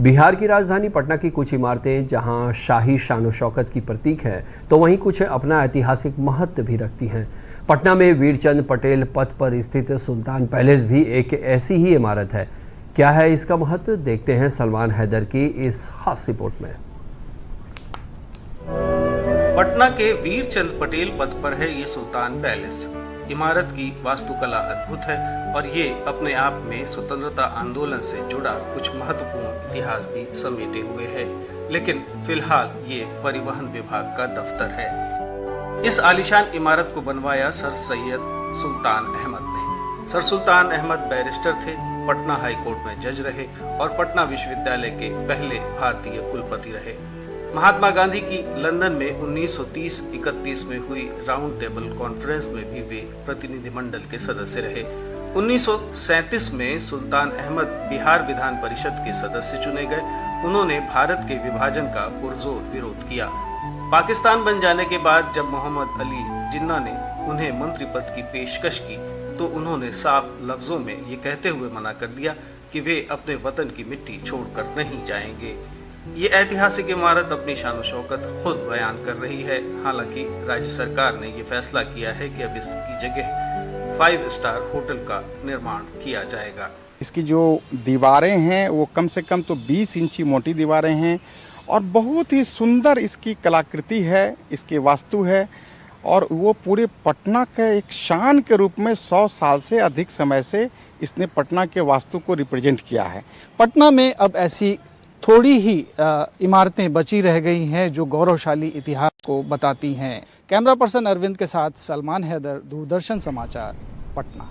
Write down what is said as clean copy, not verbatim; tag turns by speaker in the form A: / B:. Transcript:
A: बिहार की राजधानी पटना की कुछ इमारतें जहां शाही शान शौकत की प्रतीक है, तो वहीं कुछ अपना ऐतिहासिक महत्व भी रखती हैं। पटना में वीरचंद पटेल पथ पर स्थित सुल्तान पैलेस भी एक ऐसी ही इमारत है। क्या है इसका महत्व, देखते हैं सलमान हैदर की इस खास रिपोर्ट में।
B: पटना के वीरचंद पटेल पथ पर है ये सुल्तान पैलेस। इमारत की वास्तुकला अद्भुत है और ये अपने आप में स्वतंत्रता आंदोलन से जुड़ा कुछ महत्वपूर्ण इतिहास भी समेटे हुए है। लेकिन फिलहाल ये परिवहन विभाग का दफ्तर है। इस आलीशान इमारत को बनवाया सर सैयद सुल्तान अहमद ने। सर सुल्तान अहमद बैरिस्टर थे, पटना हाई कोर्ट में जज रहे और पटना विश्वविद्यालय के पहले भारतीय कुलपति रहे। महात्मा गांधी की लंदन में 1930-31 में हुई राउंड टेबल कॉन्फ्रेंस में भी वे प्रतिनिधिमंडल के सदस्य रहे। 1937 में सुल्तान अहमद बिहार विधान परिषद के सदस्य चुने गए। उन्होंने भारत के विभाजन का पुरजोर विरोध किया। पाकिस्तान बन जाने के बाद जब मोहम्मद अली जिन्ना ने उन्हें मंत्री पद की पेशकश की, तो उन्होंने साफ लफ्जों में ये कहते हुए मना कर दिया कि वे अपने वतन की मिट्टी छोड़कर नहीं जाएंगे। ये ऐतिहासिक इमारत अपनी शान शौकत खुद बयान कर रही है। हालांकि राज्य सरकार ने ये फैसला किया है कि अब इसकी जगह 5 स्टार होटल का निर्माण किया जाएगा।
C: इसकी जो दीवारें हैं वो कम से कम तो 20 इंची मोटी दीवारें हैं और बहुत ही सुंदर इसकी कलाकृति है, इसकी वास्तु है और वो पूरे पटना के एक शान के रूप में 100 साल से अधिक समय से इसने पटना के वास्तु को रिप्रेजेंट किया है।
D: पटना में अब ऐसी थोड़ी ही इमारतें बची रह गई हैं जो गौरवशाली इतिहास को बताती हैं। कैमरा पर्सन अरविंद के साथ सलमान हैदर, दूरदर्शन समाचार, पटना।